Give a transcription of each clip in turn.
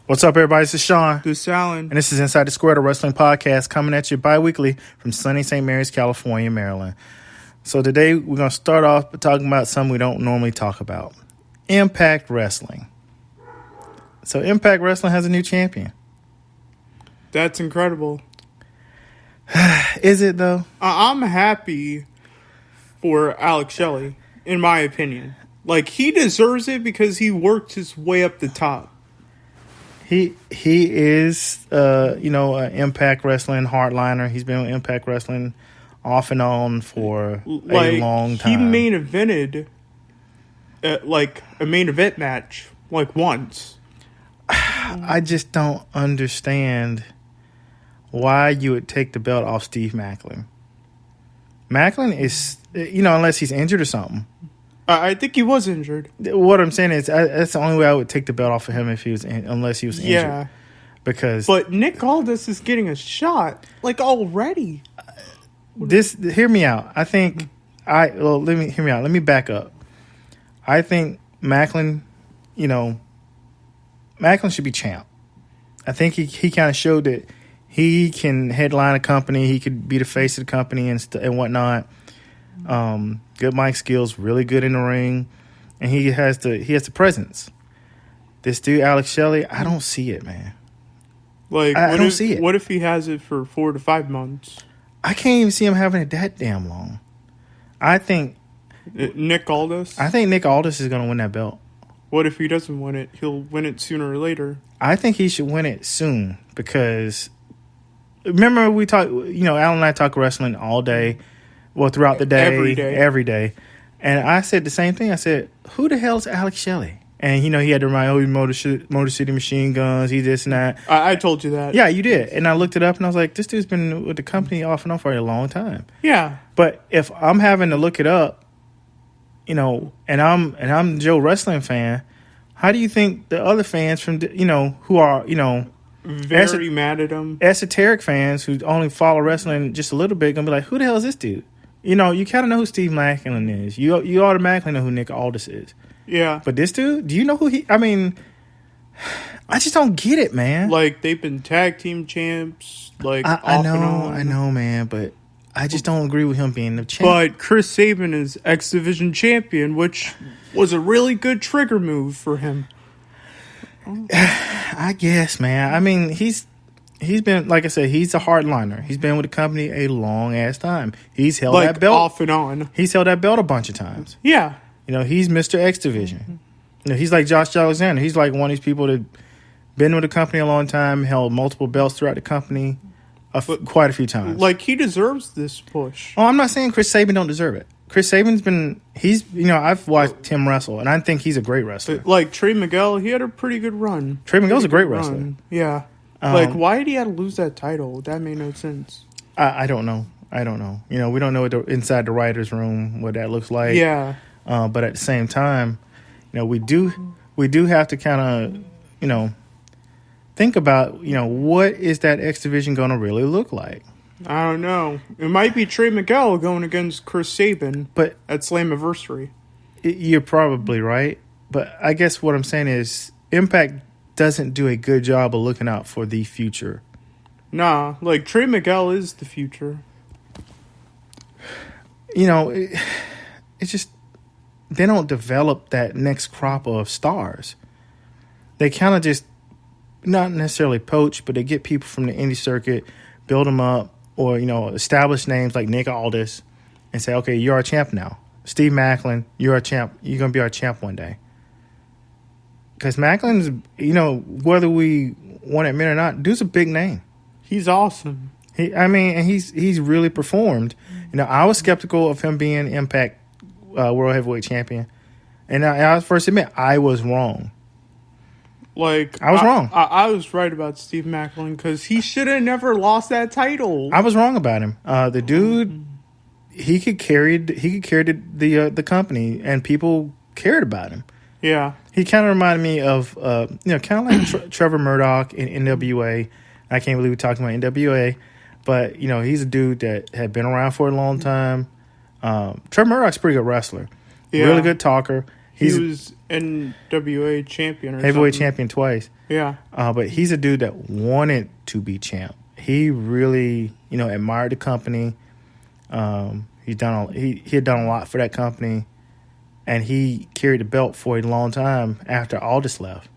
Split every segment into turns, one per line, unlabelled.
What's up, everybody? This is Sean.
This is Alan.
And this is Inside the Square, the wrestling podcast, coming at you bi-weekly from sunny St. Mary's, California, Maryland. So today, we're going to start off by talking about something we don't normally talk about. Impact Wrestling. So Impact Wrestling has a new champion.
That's incredible.
Is it, though?
I'm happy for Alex Shelly, in my opinion. Like, he deserves it because he worked his way up the top.
He is, an Impact Wrestling hardliner. He's been on Impact Wrestling off and on for a long time.
He main evented, a main event match, once.
I just don't understand why you would take the belt off Steve Macklin. Macklin is, unless he's injured or something.
I think he was injured.
What I'm saying is, that's the only way I would take the belt off of him unless he was injured.
Yeah. But Nick Aldis is getting a shot, already.
Hear me out. I think hear me out. Let me back up. I think Macklin, Macklin should be champ. I think he kind of showed that he can headline a company. He could be the face of the company and whatnot. Good mic skills, really good in the ring, and he has the presence. This dude, Alex Shelly, I don't see it, man. I don't see it.
What if he has it for 4 to 5 months?
I can't even see him having it that damn long. I think
Nick Aldis.
I think Nick Aldis is going to win that belt.
What if he doesn't win it? He'll win it sooner or later.
I think he should win it soon because remember we talk. Alan and I talk wrestling all day. Well, throughout the day, every day. And I said the same thing. I said, who the hell is Alex Shelly? And, he had to remind, Motor City Machine Guns, he this and that.
I told you that.
Yeah, you did. And I looked it up and I was like, this dude's been with the company off and on for a long time.
Yeah.
But if I'm having to look it up, and I'm Joe Wrestling fan, how do you think the other fans from, who are,
very mad at him,
esoteric fans who only follow wrestling just a little bit, going to be like, who the hell is this dude? You kind of know who Steve Macklin is. You automatically know who Nick Aldis is.
Yeah.
But this dude, do you know who I just don't get it, man.
They've been tag team champs,
I know, man, but I just don't agree with him being the champ.
But Chris Sabin is X Division champion, which was a really good trigger move for him.
I guess, man. He's been, like I said, he's a hardliner. He's been with the company a long ass time. He's held that belt
off and on.
He's held that belt a bunch of times.
Yeah.
He's Mr. X Division. He's like Josh Alexander. He's like one of these people that been with the company a long time, held multiple belts throughout the company quite a few times.
He deserves this push.
Oh, I'm not saying Chris Sabin don't deserve it. Chris Sabin's I've watched him wrestle, and I think he's a great wrestler.
Trey Miguel, he had a pretty good run.
Trey Miguel's a great wrestler.
Yeah. Why did he have to lose that title? That made no sense.
I don't know. We don't know inside the writer's room what that looks like.
Yeah.
But at the same time, we do have to kind of, think about, what is that X Division going to really look like?
I don't know. It might be Trey Miguel going against Chris Sabin
but
at Slammiversary.
You're probably right. But I guess what I'm saying is Impact doesn't do a good job of looking out for the future.
Nah, Trey Miguel is the future.
It's just they don't develop that next crop of stars. They kind of just not necessarily poach, but they get people from the indie circuit, build them up, or establish names like Nick Aldis, and say, okay, you're our champ now. Steve Macklin, you're our champ. You're gonna be our champ one day. Because Macklin's, whether we want to admit or not, dude's a big name.
He's awesome.
He's really performed. I was skeptical of him being Impact World Heavyweight Champion, and I first admit I was wrong. I was wrong.
I was right about Steve Macklin because he should have never lost that title.
I was wrong about him. The dude, he could carry the company, and people cared about him.
Yeah.
He kind of reminded me of, kind of like Trevor Murdoch in NWA. I can't believe we're talking about NWA, but, he's a dude that had been around for a long time. Trevor Murdoch's a pretty good wrestler. Yeah. Really good talker.
He was NWA champion or
heavyweight
something.
champion twice.
Yeah.
But he's a dude that wanted to be champ. He really, admired the company. He had done a lot for that company, and he carried the belt for a long time after Aldis left.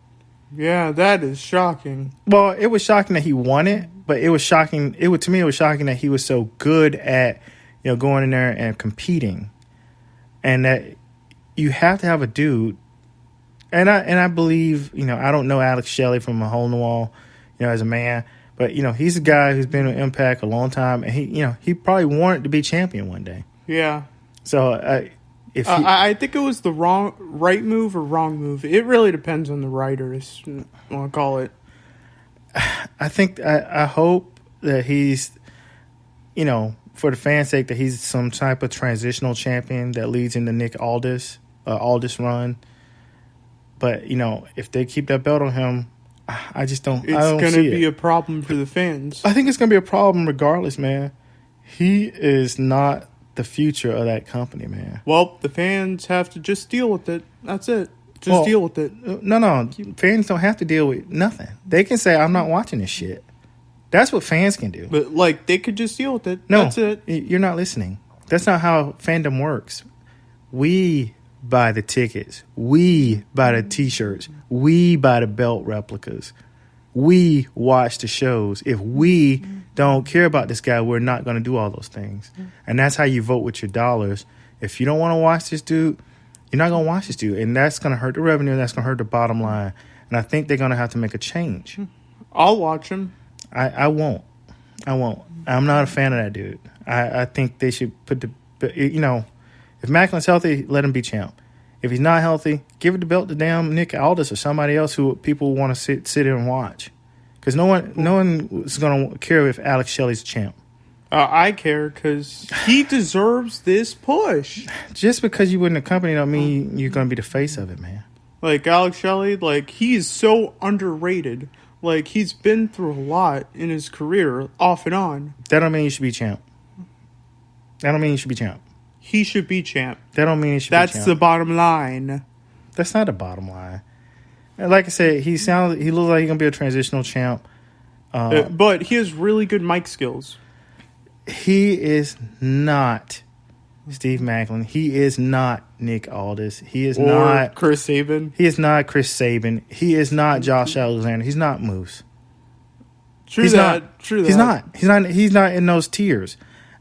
Yeah, that is shocking.
Well, it was shocking that he won it, but it was shocking. To me, it was shocking that he was so good at, going in there and competing, and that you have to have a dude. And I believe, I don't know Alex Shelly from a hole in the wall, as a man, but he's a guy who's been with Impact a long time, and he probably wanted to be champion one day.
Yeah.
So
I think it was the right move or wrong move. It really depends on the writers. I want to call it.
I hope that he's, for the fans' sake, that he's some type of transitional champion that leads into Nick Aldis run. But if they keep that belt on him, I just don't.
It's going to be a problem for the fans.
I think it's going to be a problem regardless, man. He is not the future of that company, man.
Well, the fans have to just deal with it. That's it. Just deal with it.
No. Fans don't have to deal with nothing. They can say, I'm not watching this shit. That's what fans can do.
But, they could just deal with it.
No,
that's it.
You're not listening. That's not how fandom works. We buy the tickets. We buy the T-shirts. We buy the belt replicas. We watch the shows. If we don't care about this guy, we're not going to do all those things. And that's how you vote with your dollars. If you don't want to watch this dude, you're not going to watch this dude. And that's going to hurt the revenue. And that's going to hurt the bottom line. And I think they're going to have to make a change.
I'll watch him.
I won't. I'm not a fan of that dude. I think they should put if Macklin's healthy, let him be champ. If he's not healthy, give the belt to damn Nick Aldis or somebody else who people want to sit here and watch. Because no one is going to care if Alex Shelly's champ.
I care because he deserves this push.
Just because you win the company don't mean you're going to be the face of it, man.
Alex Shelly, he is so underrated. He's been through a lot in his career, off and on.
That don't mean you should be champ. That don't mean you should be champ.
He should be champ.
That don't mean he should be champ.
That's the bottom line.
That's not the bottom line. Like I said, he looks like he's going to be a transitional champ.
But he has really good mic skills.
He is not Steve Macklin. He is not Nick Aldis. He is not
Chris Sabin.
He is not Chris Sabin. He is not Josh Alexander. He's not Moose.
True
He's
that.
He's not in those tiers.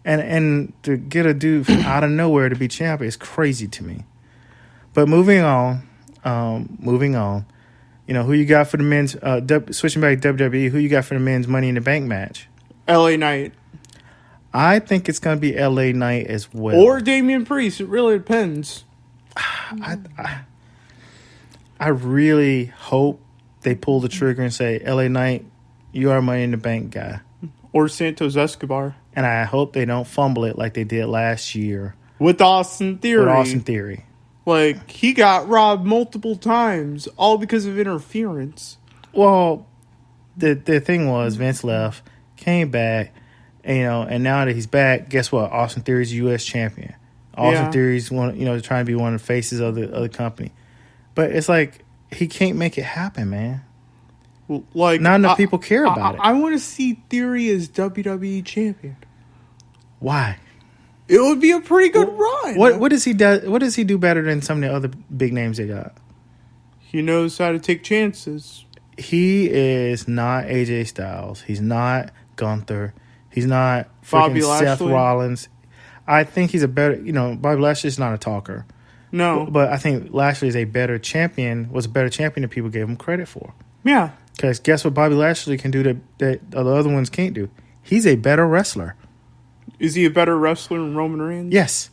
And to get a dude out of nowhere to be champ is crazy to me. But moving on. Who you got for the men's switching back to WWE? Who you got for the men's Money in the Bank match?
LA Knight.
I think it's going to be LA Knight as well.
Or Damian Priest. It really depends.
I really hope they pull the trigger and say, LA Knight, you are Money in the Bank guy.
Or Santos Escobar.
And I hope they don't fumble it like they did last year.
With Austin Theory. He got robbed multiple times, all because of interference.
Well, the thing was, Vince left, came back, and now that he's back, guess what? Austin Theory's U.S. champion. Austin Theory's trying to be one of the faces of the company. But it's he can't make it happen, man. Not enough people care about it.
I want to see Theory as WWE champion.
Why?
It would be a pretty good run.
What does he do? What does he do better than some of the other big names they got?
He knows how to take chances.
He is not AJ Styles. He's not Gunther. He's not freaking Seth Rollins. I think he's a better. Bobby Lashley's not a talker.
No,
but I think Lashley is a better champion. Was a better champion than people gave him credit for.
Yeah.
Because guess what Bobby Lashley can do that the other ones can't do? He's a better wrestler.
Is he a better wrestler than Roman Reigns?
Yes.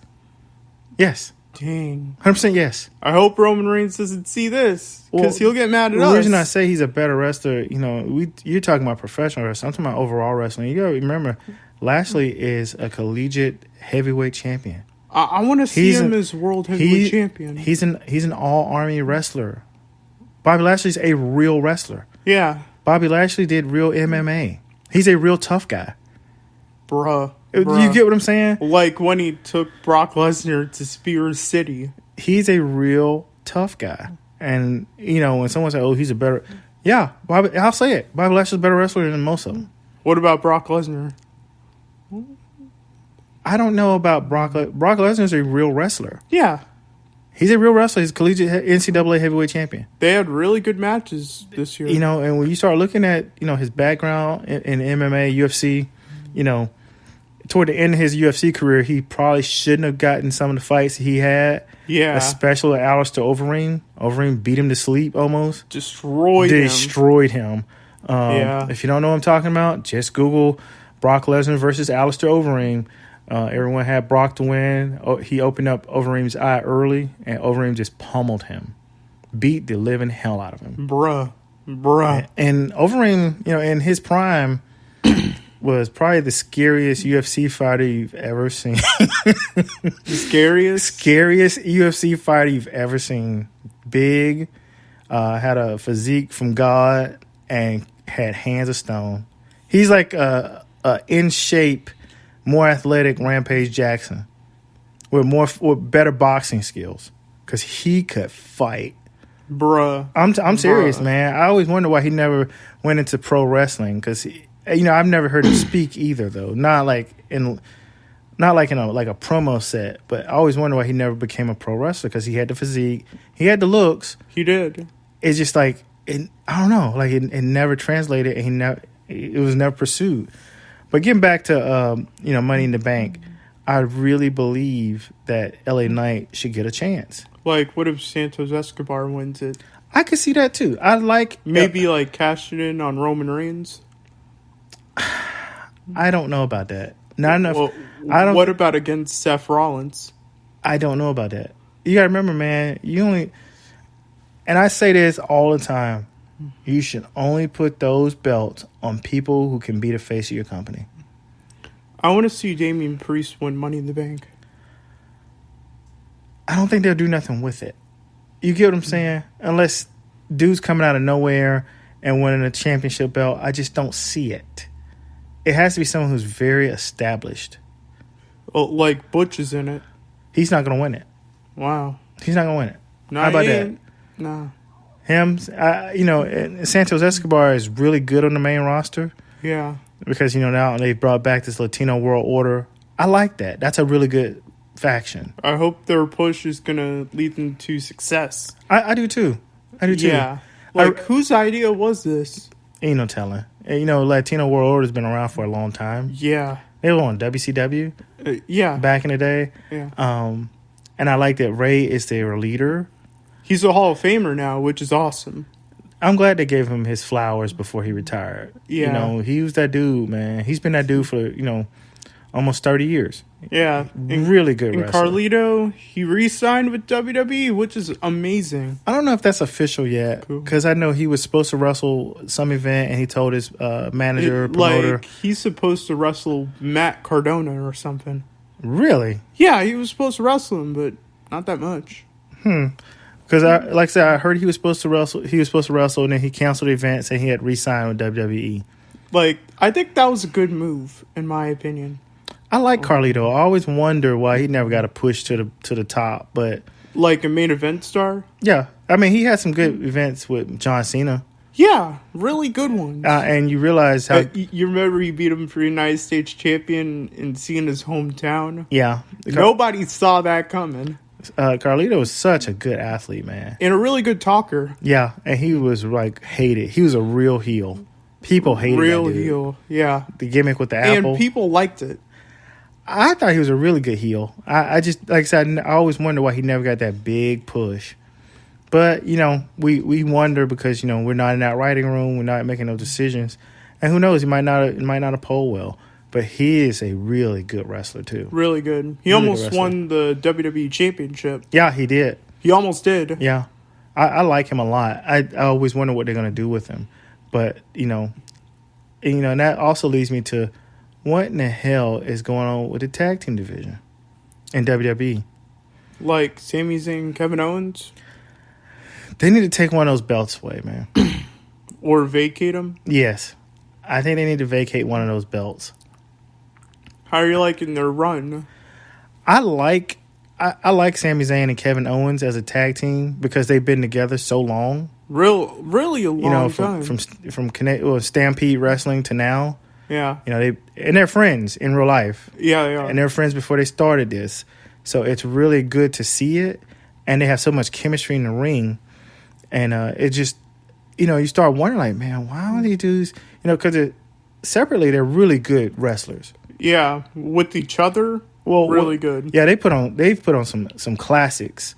Dang.
100% yes.
I hope Roman Reigns doesn't see this because he'll get mad at us.
The reason I say he's a better wrestler, you're talking about professional wrestling. I'm talking about overall wrestling. You got to remember, Lashley is a collegiate heavyweight champion.
I want to see him as world heavyweight champion.
He's an all-army wrestler. Bobby Lashley's a real wrestler.
Yeah.
Bobby Lashley did real MMA. He's a real tough guy.
Bruh.
You get what I'm saying?
Like when he took Brock Lesnar to Spears City.
He's a real tough guy. And, when someone says, oh, he's a better... Yeah, I'll say it. Bobby Lashley's a better wrestler than most of them.
What about Brock Lesnar?
I don't know about Brock. Brock Lesnar's a real wrestler.
Yeah.
He's a real wrestler. He's a collegiate NCAA heavyweight champion.
They had really good matches this year.
And when you start looking at, his background in MMA, UFC, toward the end of his UFC career, he probably shouldn't have gotten some of the fights he had.
Yeah.
Especially with Alistair Overeem. Overeem beat him to sleep almost.
Destroyed
him.
Yeah.
If you don't know what I'm talking about, just Google Brock Lesnar versus Alistair Overeem. Everyone had Brock to win. He opened up Overeem's eye early, and Overeem just pummeled him. Beat the living hell out of him.
Bruh.
And Overeem, in his prime, was probably the scariest UFC fighter you've ever seen.
The scariest?
Scariest UFC fighter you've ever seen. Big, had a physique from God, and had hands of stone. He's like a in shape, more athletic Rampage Jackson with better boxing skills because he could fight.
Bruh.
I'm serious, man. I always wonder why he never went into pro wrestling because I've never heard him speak either though. Not like in a promo set, but I always wonder why he never became a pro wrestler because he had the physique, he had the looks.
He did.
It's just like I don't know, like it never translated, and it was never pursued. But getting back to Money in the Bank, I really believe that LA Knight should get a chance.
Like, what if Santos Escobar wins it?
I could see that too. I like
maybe cash it in on Roman Reigns.
I don't know about that. Not enough.
Well, what about against Seth Rollins?
I don't know about that. You gotta remember, man. And I say this all the time. You should only put those belts on people who can be the face of your company.
I want to see Damian Priest win Money in the Bank.
I don't think they'll do nothing with it. You get what I'm saying? Unless dude's coming out of nowhere and winning a championship belt, I just don't see it. It has to be someone who's very established.
Oh, like Butch is in it.
He's not going to win it.
Wow.
He's not going to win it.
No,
how about that?
No.
Him, Santos Escobar is really good on the main roster.
Yeah.
Because, now they brought back this Latino World Order. I like that. That's a really good faction.
I hope their push is going to lead them to success.
I do too.
Yeah. Whose idea was this?
Ain't no telling. Latino World Order has been around for a long time.
Yeah.
They were on WCW.
Yeah.
Back in the day.
Yeah.
And I like that Ray is their leader.
He's a Hall of Famer now, which is awesome.
I'm glad they gave him his flowers before he retired.
Yeah.
He was that dude, man. He's been that dude for, almost 30 years.
Yeah.
Really good wrestler.
And Carlito, he re-signed with WWE, which is amazing.
I don't know if that's official yet, because I know he was supposed to wrestle some event, and he told his manager, promoter.
He's supposed to wrestle Matt Cardona or something.
Really?
Yeah, he was supposed to wrestle him, but not that much.
Because, like I said, I heard he was supposed to wrestle. And then he canceled the event, saying he had re-signed with WWE.
I think that was a good move, in my opinion.
I like Carlito. I always wonder why he never got a push to the top. But
like a main event star?
Yeah. I mean, he had some good events with John Cena.
Yeah, really good ones.
And you realize how...
you remember he beat him for United States champion in Cena's hometown?
Yeah.
Nobody saw that coming.
Carlito was such a good athlete, man.
And a really good talker.
Yeah, and he was hated. He was a real heel. People hated
real
that dude.
Heel, yeah.
The gimmick with the apple.
And people liked it.
I thought he was a really good heel. I just, like I said, I always wonder why he never got that big push. But, we wonder because, we're not in that writing room. We're not making those decisions. And who knows, he might not have polled well. But he is a really good wrestler, too.
Really good. He almost won the WWE Championship.
Yeah, he did.
He almost did.
Yeah. I like him a lot. I always wonder what they're going to do with him. But, and that also leads me to what in the hell is going on with the tag team division in WWE?
Like Sami Zayn, Kevin Owens?
They need to take one of those belts away, man.
Or vacate them?
Yes. I think they need to vacate one of those belts.
How are you liking their run?
I like I like Sami Zayn and Kevin Owens as a tag team because they've been together so long.
Really a long time.
From Stampede Wrestling to now.
Yeah.
They're friends in real life.
Yeah, yeah.
And they're friends before they started this. So it's really good to see it. And they have so much chemistry in the ring. And it just, you start wondering, like, man, why don't these dudes, because separately they're really good wrestlers.
Yeah, with each other, really good.
Yeah, they've put on some classics,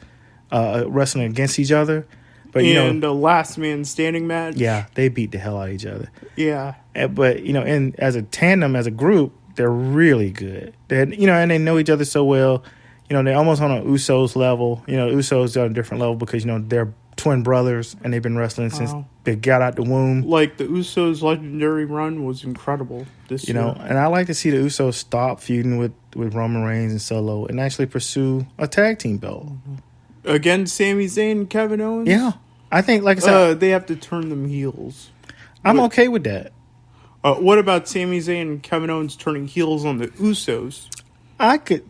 wrestling against each other. But
the last man standing match.
Yeah, they beat the hell out of each other.
Yeah,
but and as a tandem, as a group, they're really good. And they know each other so well. They're almost on an Usos level. Usos are on a different level because they're twin brothers and they've been wrestling since they got out the womb.
Like the Usos' legendary run was incredible this year.
And I like to see the Usos stop feuding with Roman Reigns and Solo and actually pursue a tag team belt
against Sami Zayn and Kevin Owens.
Yeah, I think, like I said,
they have to turn them heels.
I'm okay with that.
What about Sami Zayn and Kevin Owens turning heels on the Usos?
I could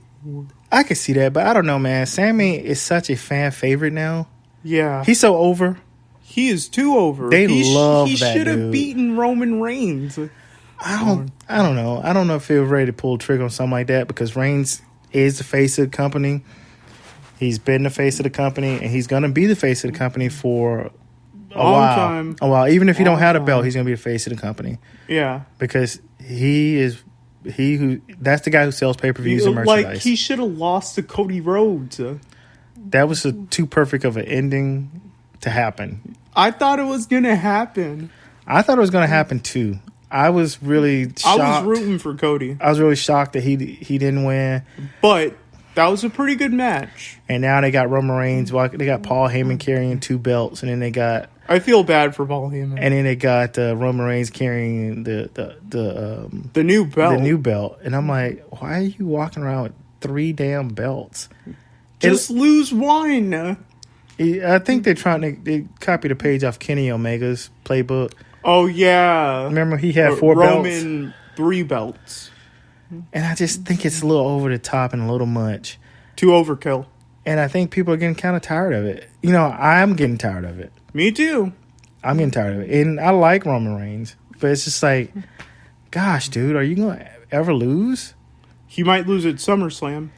see that, but I don't know, man. Sammy is such a fan favorite now.
Yeah.
He's so over.
He is too over.
They love that
He should have beaten Roman Reigns.
I don't know. I don't know if he was ready to pull the trigger on something like that because Reigns is the face of the company. He's been the face of the company, and he's going to be the face of the company for a while. A while. Even if he don't have a belt, he's going to be the face of the company.
Yeah.
Because that's the guy who sells pay-per-views and merchandise.
Like, he should have lost to Cody Rhodes.
That was too perfect of an ending to happen.
I thought it was going to happen.
I thought it was going to happen, too. I was really shocked.
I was rooting for Cody.
I was really shocked that he didn't win.
But that was a pretty good match.
And now they got Roman Reigns. They got Paul Heyman carrying 2 belts, and then they got.
I feel bad for Paul Heyman.
And then they got Roman Reigns carrying the
new belt.
The new belt, and I'm like, why are you walking around with 3 damn belts?
Just lose one.
I think they're trying to copy the page off Kenny Omega's playbook.
Oh yeah,
remember he had 4 belts.
Roman 3 belts.
And I just think it's a little over the top and a little much.
Too overkill.
And I think people are getting kind of tired of it. I'm getting tired of it.
Me too.
I'm getting tired of it. And I like Roman Reigns. But it's just like, gosh, dude, are you going to ever lose?
He might lose at SummerSlam.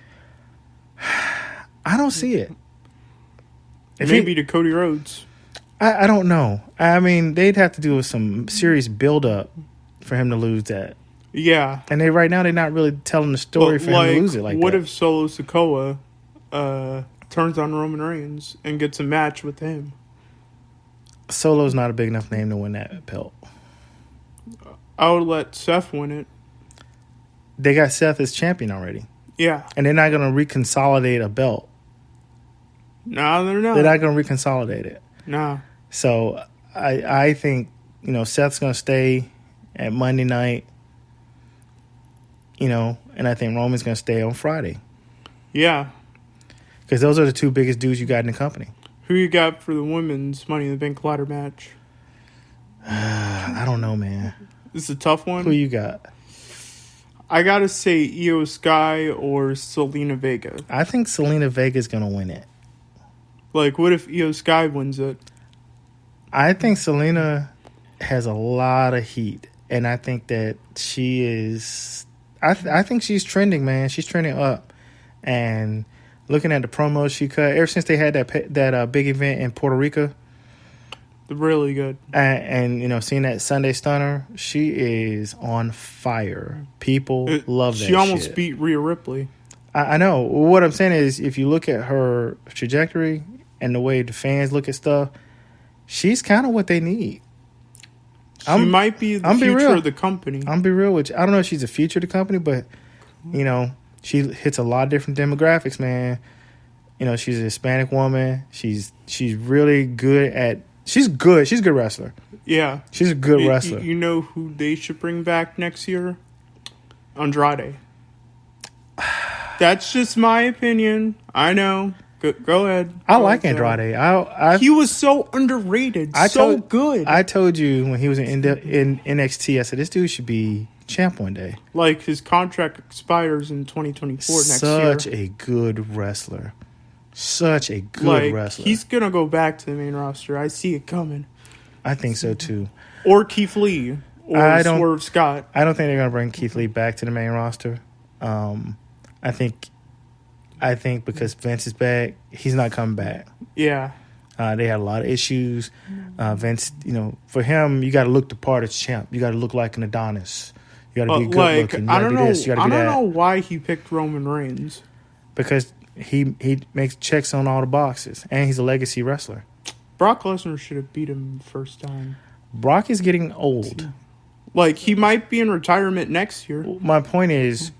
I don't see it.
Maybe to Cody Rhodes.
I don't know. I mean, they'd have to do some serious build-up for him to lose that.
Yeah.
And right now they're not really telling the story for him to lose it like
what
that.
What if Solo Sikoa turns on Roman Reigns and gets a match with him?
Solo's not a big enough name to win that belt.
I would let Seth win it.
They got Seth as champion already.
Yeah.
And they're not going to reconsolidate a belt.
No, they're not.
They're not going to reconsolidate it.
No.
So I think, Seth's going to stay at Monday night, and I think Roman's going to stay on Friday.
Yeah.
Because those are the 2 biggest dudes you got in the company.
Who you got for the women's Money in the Bank ladder match?
I don't know, man.
This is a tough one.
Who you got?
I got to say Io Sky or Zelina Vega.
I think Zelina Vega is going to win it.
Like, what if Io Sky wins it?
I think Zelina has a lot of heat, and I think that she is. I think she's trending, man. She's trending up, and looking at the promos she cut ever since they had that big event in Puerto Rico.
Really good.
And seeing that Sunday Stunner, she is on fire. People love that.
She almost
shit.
beat Rhea Ripley.
I know. What I'm saying is, if you look at her trajectory and the way the fans look at stuff, she's kind of what they need.
She might be the future of the company.
I'm be real with you. I don't know if she's the future of the company, but she hits a lot of different demographics, man. She's a Hispanic woman. She's really good at. She's good. She's a good wrestler.
Yeah,
she's a good wrestler.
You know who they should bring back next year? Andrade. That's just my opinion. I know. Go ahead.
I like Andrade.
He was so underrated. Good.
I told you when he was in NXT, I said this dude should be champ one day.
Like, his contract expires in 2024 next
Such
year.
a good wrestler. Such a good
Like,
wrestler.
he's going to go back to the main roster. I see it coming.
I think so, too.
Or Keith Lee. Or Swerve Scott.
I don't think they're going to bring Keith Lee back to the main roster. I think because Vince is back, he's not coming back.
Yeah.
They had a lot of issues. Vince, for him, you got to look the part as champ. You got to look like an Adonis. You got to be good looking. You
I
got to
don't
be
know.
this. You got to be
I
that.
don't know why he picked Roman Reigns.
Because he makes checks on all the boxes, and he's a legacy wrestler.
Brock Lesnar should have beat him the first time.
Brock is getting old.
Like, he might be in retirement next year.
My point is,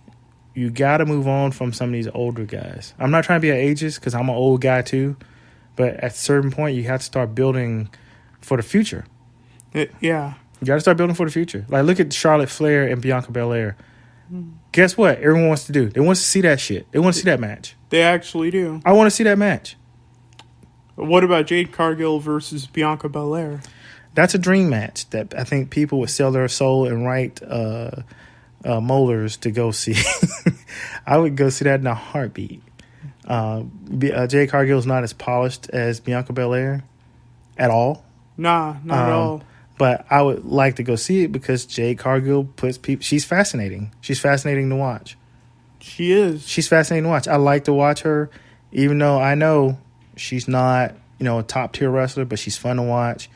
you got to move on from some of these older guys. I'm not trying to be an ageist because I'm an old guy too, but at a certain point, you have to start building for the future.
Yeah.
You got to start building for the future. Like, look at Charlotte Flair and Bianca Belair. Guess what? Everyone wants to do. They want to see that shit. They want to see that match.
They actually do.
I want to see that match.
What about Jade Cargill versus Bianca Belair?
That's a dream match that I think people would sell their soul and write molars to go see. I would go see that in a heartbeat. Jade Cargill's not as polished as Bianca Belair at all.
Nah, not at all.
But I would like to go see it because Jade Cargill puts people. She's fascinating. She's fascinating to watch.
She is.
She's fascinating to watch. I like to watch her, even though I know she's not, a top tier wrestler, but she's fun to watch.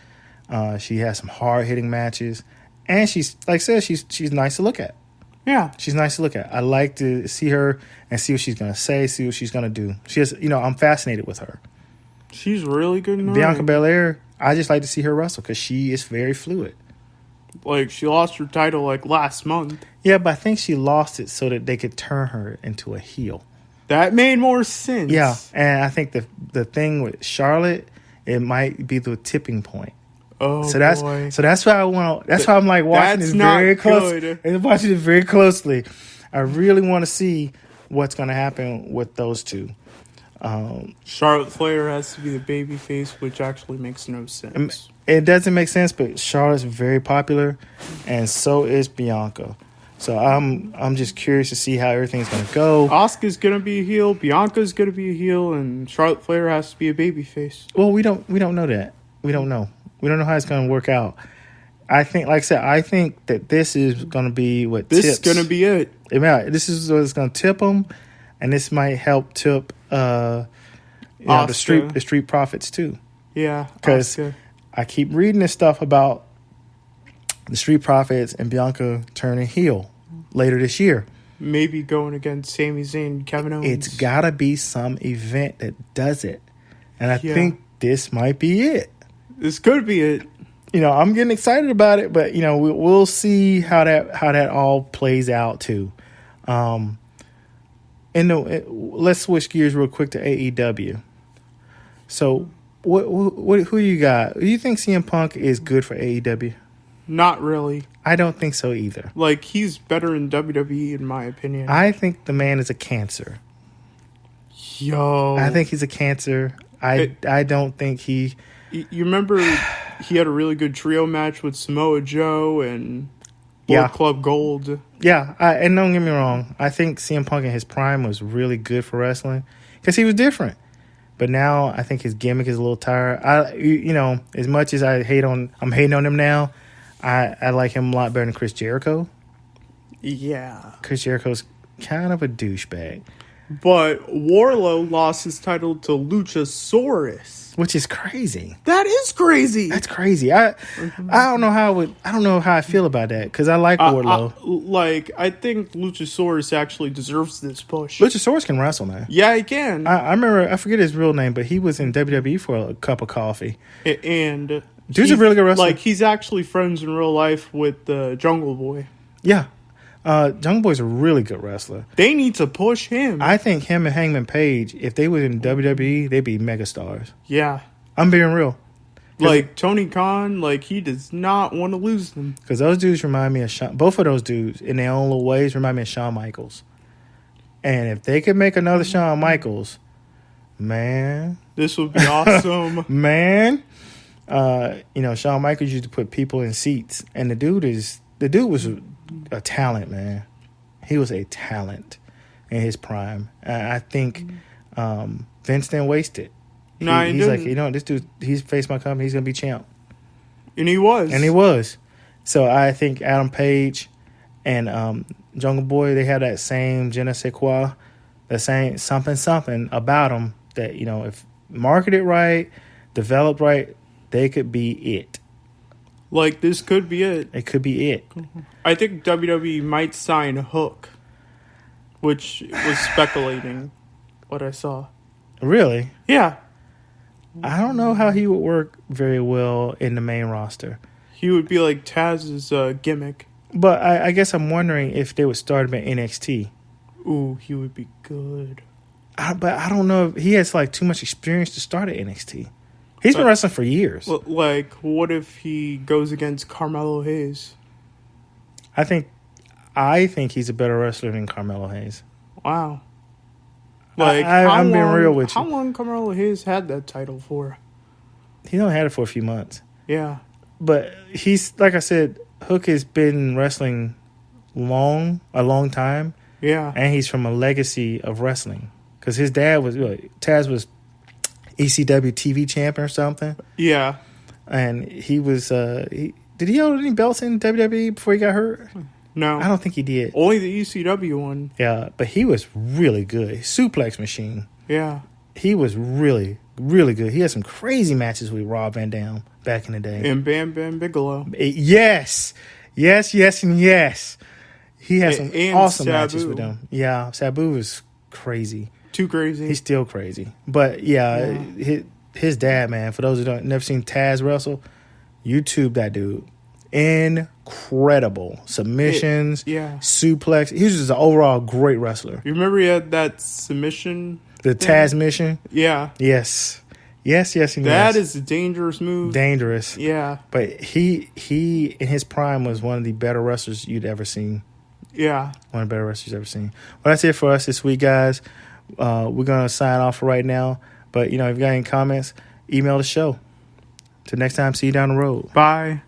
She has some hard hitting matches, and she's like I said, she's nice to look at.
Yeah,
she's nice to look at. I like to see her and see what she's gonna say, see what she's gonna do. She has, I'm fascinated with her.
She's really good in
Bianca Belair, I just like to see her wrestle because she is very fluid.
Like, she lost her title last month.
Yeah, but I think she lost it so that they could turn her into a heel.
That made more sense.
Yeah, and I think the thing with Charlotte, it might be the tipping point.
Oh,
so that's why I want. That's why I'm like watching this very closely. I'm watching it very closely. I really want to see what's going to happen with those two.
Charlotte Flair has to be the baby face, which actually makes no sense.
It doesn't make sense, but Charlotte's very popular, and so is Bianca. So I'm just curious to see how everything's going to go.
Asuka's going to be a heel, Bianca's going to be a heel, and Charlotte Flair has to be a baby face.
Well, we don't know that. We don't know. We don't know how it's going to work out. I think, like I said, I think that this is going to be what
this
tips.
is going to be it.
This is what's going to tip them, and this might help tip the street profits too.
Yeah,
because I keep reading this stuff about the Street Profits and Bianca turning heel later this year.
Maybe going against Sami Zayn and Kevin Owens.
It's got to be some event that does it, and I think this might be it.
This could be it.
I'm getting excited about it, but we'll see how that all plays out too. Let's switch gears real quick to AEW. So, who you got? Do you think CM Punk is good for AEW?
Not really.
I don't think so either.
Like, he's better in WWE, in my opinion.
I think the man is a cancer.
Yo.
I think he's a cancer. I don't think he...
You remember he had a really good trio match with Samoa Joe and Bullet Club Gold.
Yeah, and don't get me wrong. I think CM Punk in his prime was really good for wrestling because he was different. But now I think his gimmick is a little tired. As much as I'm hating on him now, I like him a lot better than Chris Jericho.
Yeah.
Chris Jericho's kind of a douchebag.
But Wardlow lost his title to Luchasaurus.
Which is crazy.
That is crazy.
That's crazy. I don't know how I feel about that because I like Wardlow.
I think Luchasaurus actually deserves this push.
Luchasaurus can wrestle, man.
Yeah, he can.
I remember, I forget his real name, but he was in WWE for a cup of coffee.
And
dude's a really good wrestler.
Like, he's actually friends in real life with Jungle Boy.
Yeah. Jungle Boy's a really good wrestler.
They need to push him.
I think him and Hangman Page, if they were in WWE, they'd be megastars.
Yeah.
I'm being real.
Like, Tony Khan, he does not want to lose them.
Because those dudes remind me of both of those dudes, in their own little ways, remind me of Shawn Michaels. And if they could make another Shawn Michaels, man.
This would be awesome.
Man. Shawn Michaels used to put people in seats. And the dude was a talent, man. He was a talent in his prime. I think Vince didn't waste it.
He
he's
didn't.
like, this dude, he's faced my company. He's going to be champ.
And he was.
So I think Adam Page and Jungle Boy, they have that same je ne sais quoi, the same something about them that, if marketed right, developed right, they could be it.
Like, this could be it.
It could be it.
I think WWE might sign Hook, which was speculating what I saw.
Really?
Yeah.
I don't know how he would work very well in the main roster.
He would be like Taz's gimmick.
But I guess I'm wondering if they would start him at NXT.
Ooh, he would be good.
But I don't know if he has like too much experience to start at NXT. He's been wrestling for years.
Like, what if he goes against Carmelo Hayes?
I think he's a better wrestler than Carmelo Hayes.
Wow. Like,
I'm being real with you.
How long Carmelo Hayes had that title for?
He only had it for a few months.
Yeah.
But he's, like I said, Hook has been wrestling a long time.
Yeah.
And he's from a legacy of wrestling. Because his dad was, Taz was ECW TV champion or something.
Yeah.
And he was, did he hold any belts in WWE before he got hurt?
No.
I don't think he did.
Only the ECW one.
Yeah, but he was really good. Suplex machine.
Yeah.
He was really, really good. He had some crazy matches with Rob Van Dam back in the day.
And Bam Bam Bigelow.
Yes. Yes, and yes. He had some awesome
Sabu.
matches with them. Yeah, Sabu was crazy.
Too crazy.
He's still crazy. But, yeah. His dad, man, for those who don't never seen Taz wrestle, YouTube that dude. Incredible. Submissions. Suplex. He was just an overall great wrestler.
You remember he had that submission?
The Taz mission?
Yeah.
Yes. Yes, and
That
yes.
is a dangerous move.
Dangerous.
Yeah.
But he in his prime was one of the better wrestlers you'd ever seen.
Yeah.
One of the better wrestlers you've ever seen. Well, that's it for us this week, guys. We're going to sign off for right now. But, if you got any comments, email the show. Till next time, see you down the road.
Bye.